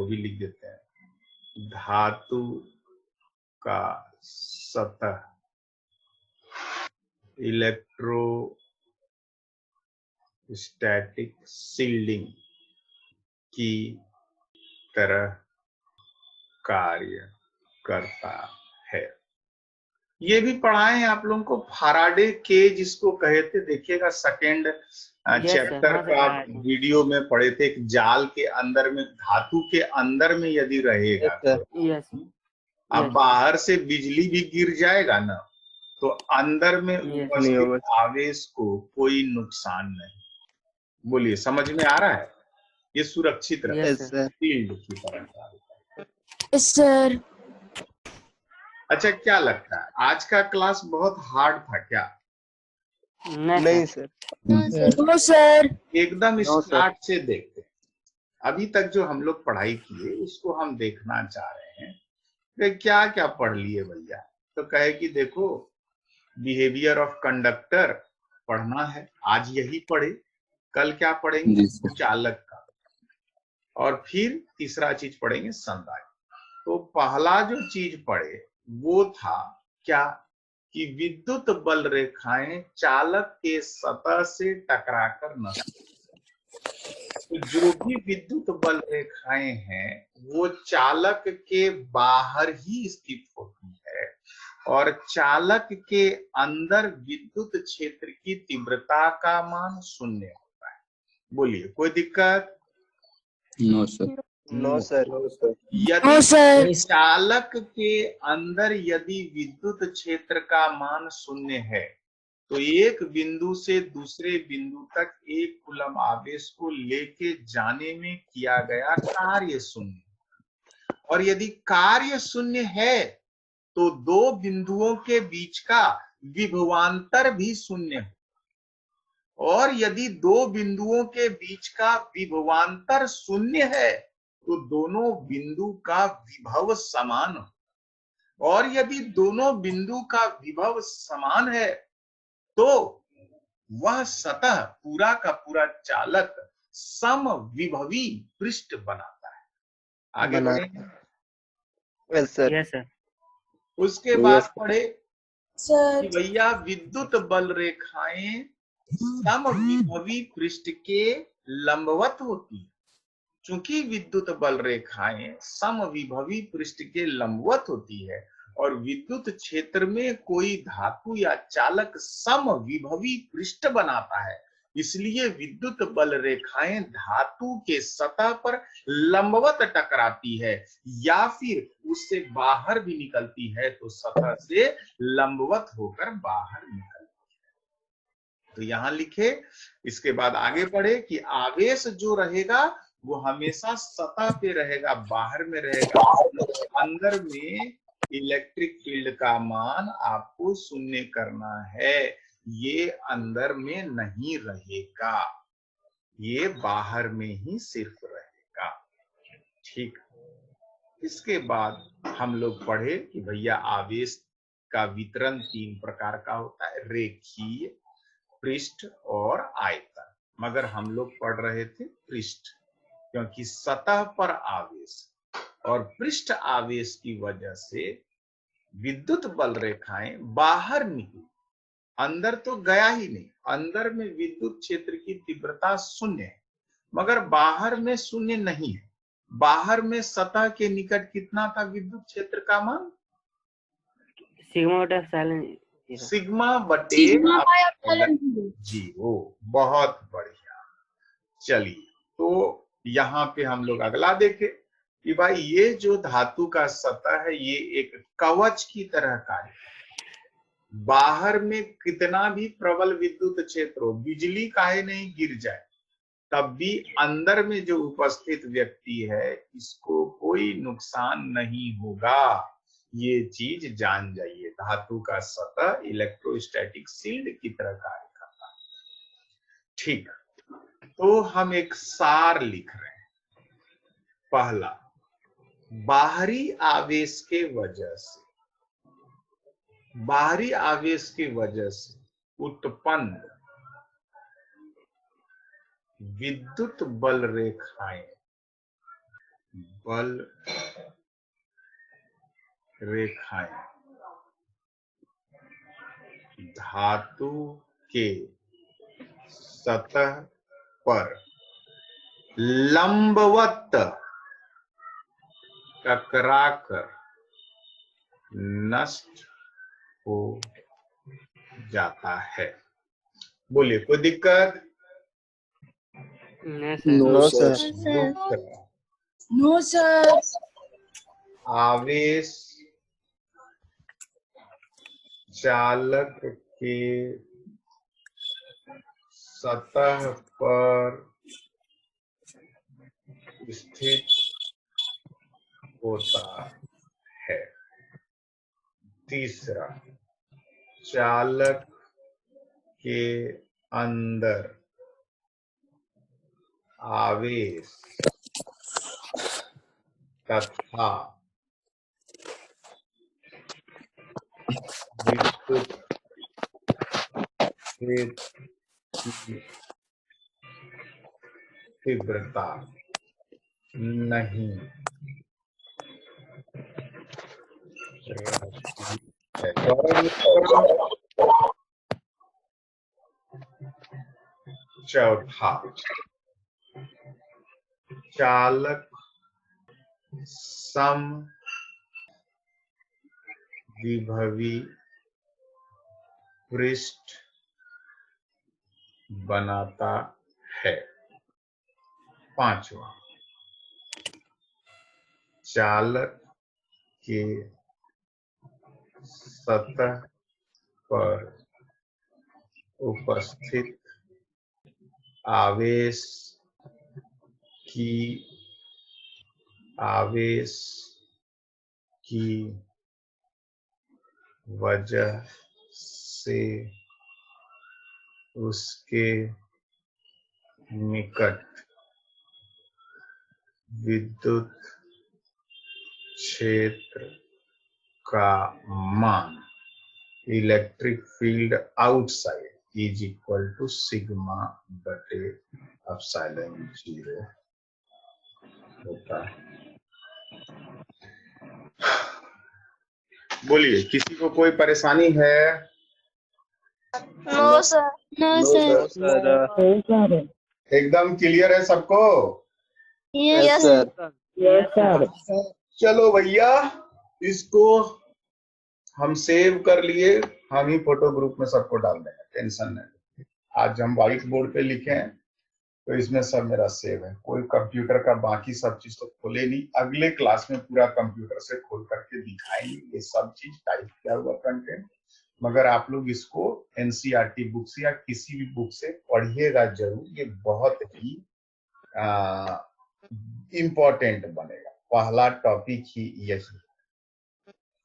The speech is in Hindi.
वो भी लिख देते हैं। धातु का सतह इलेक्ट्रोस्टैटिक शील्डिंग की तरह कार्य करता है। ये भी पढ़ाए आप लोगों को। फैराडे के जिसको कहे थे, देखिएगा सेकेंड चैप्टर का वीडियो में पढ़े थे। एक जाल के अंदर में, धातु के अंदर में यदि रहेगा अब बाहर से बिजली भी गिर जाएगा ना, तो अंदर में उपस्थित आवेश को कोई नुकसान नहीं। बोलिए, समझ में आ रहा है? ये सुरक्षित रहता है, फील्ड की तरह। सर अच्छा, क्या लगता है आज का क्लास बहुत हार्ड था क्या? नहीं सर। No sir. एकदम स्टार्ट से देखते हैं। अभी तक जो हम लोग पढ़ाई किए उसको हम देखना चाह रहे हैं कि क्या क्या पढ़ लिए भैया। तो कहे कि देखो, बिहेवियर ऑफ कंडक्टर पढ़ना है, आज यही पढ़े। कल क्या पढ़ेंगे? चालक का। और फिर तीसरा चीज पढ़ेंगे संधारित्र। तो पहला जो चीज पढ़े वो था क्या कि विद्युत बल रेखाएं चालक के सतह से टकराकर नष्ट। तो जो भी विद्युत बल रेखाएं हैं वो चालक के बाहर ही स्थित होती है और चालक के अंदर विद्युत क्षेत्र की तीव्रता का मान 0 होता है। बोलिए, कोई दिक्कत? No sir. No sir. यदि चालक के अंदर यदि विद्युत क्षेत्र का मान 0 है तो एक बिंदु से दूसरे बिंदु तक एक कूलम आवेश को लेके जाने में किया गया कार्य 0। और यदि कार्य 0 है तो दो बिंदुओं के बीच का विभवांतर भी 0 है। और यदि दो बिंदुओं के बीच का विभवांतर 0 है तो दोनों बिंदु का विभव समान हो। और यदि दोनों बिंदु का विभव समान है तो वह सतह पूरा का पूरा चालक समविभवी पृष्ठ बनाता है। आगे बढ़ेंगे। सर। उसके बाद पढ़े कि भैया विद्युत बल रेखाएं समविभवी पृष्ठ के लंबवत होती है। चूंकि विद्युत बल रेखाएं समविभवी पृष्ठ के लंबवत होती है और विद्युत क्षेत्र में कोई धातु या चालक समविभवी पृष्ठ बनाता है, इसलिए विद्युत बल रेखाएं धातु के सतह पर लंबवत टकराती है या फिर उससे बाहर भी निकलती है तो सतह से लंबवत होकर बाहर निकलती है। तो यहां लिखे। इसके बाद आगे बढ़े कि आवेश जो रहेगा वो हमेशा सतह पे रहेगा, बाहर में रहेगा। अंदर में इलेक्ट्रिक फील्ड का मान आपको 0 करना है। ये अंदर में नहीं रहेगा, ये बाहर में ही सिर्फ रहेगा। ठीक। इसके बाद हम लोग पढ़े कि भैया आवेश का वितरण 3 प्रकार का होता है, रेखीय, पृष्ठ और आयतन। मगर हम लोग पढ़ रहे थे पृष्ठ, क्योंकि सतह पर आवेश और पृष्ठ आवेश की वजह से विद्युत बल रेखाएं बाहर निकली, अंदर तो गया ही नहीं। अंदर में विद्युत क्षेत्र की तीव्रता 0 है मगर बाहर में 0 नहीं है। बाहर में सतह के निकट कितना था विद्युत क्षेत्र का मान? सिग्मा बटे जी। वो बहुत बढ़िया। चलिए, तो यहाँ पे हम लोग अगला देखें कि भाई ये जो धातु का सतह है ये एक कवच की तरह कार्य है। बाहर में कितना भी प्रबल विद्युत क्षेत्र हो, बिजली काहे नहीं गिर जाए, तब भी अंदर में जो उपस्थित व्यक्ति है इसको कोई नुकसान नहीं होगा। ये चीज जान जाइए, धातु का सतह इलेक्ट्रोस्टैटिक शील्ड की तरह कार्य करता है। ठीक। तो हम एक सार लिख रहे हैं। पहला, बाहरी आवेश के वजह से उत्पन्न विद्युत बल रेखाएं बल रेखाएं धातु के सतह पर लंबवत टकराकर नष्ट हो जाता है। बोलिए, कोई दिक्कत? No sir. दूसरा, नो सर। आवेश चालक के सतह पर स्थित होता है। तीसरा, चालक के अंदर आवेश तथा विद्युत क्षेत्र की तीव्रता नहीं रहती है। चौथा, चालक सम विभवी पृष्ठ बनाता है। पांचवा, चालक के सतह पर उपस्थित आवेश की वजह से उसके निकट विद्युत क्षेत्र का मान electric field outside is equal to sigma बटे एप्सिलॉन 0 होता है। बोलिए, किसी को कोई परेशानी है? No sir. No no sir. एकदम क्लियर है सबको? Yes sir. Yes sir. चलो भैया, इसको हम सेव कर लिए, हम ही फोटो ग्रुप में सबको डाल देंगे, टेंशन नहीं। आज हम व्हाइट बोर्ड पे लिखे हैं तो इसमें सब मेरा सेव है। कोई कंप्यूटर का बाकी सब चीज तो खोले नहीं, अगले क्लास में पूरा कंप्यूटर से खोल करके दिखाएंगे ये सब चीज, टाइप किया हुआ कंटेंट। मगर आप लोग इसको एनसीईआरटी बुक से या किसी भी बुक से पढ़िएगा जरूर, ये बहुत ही इम्पोर्टेंट बनेगा। पहला टॉपिक ही यही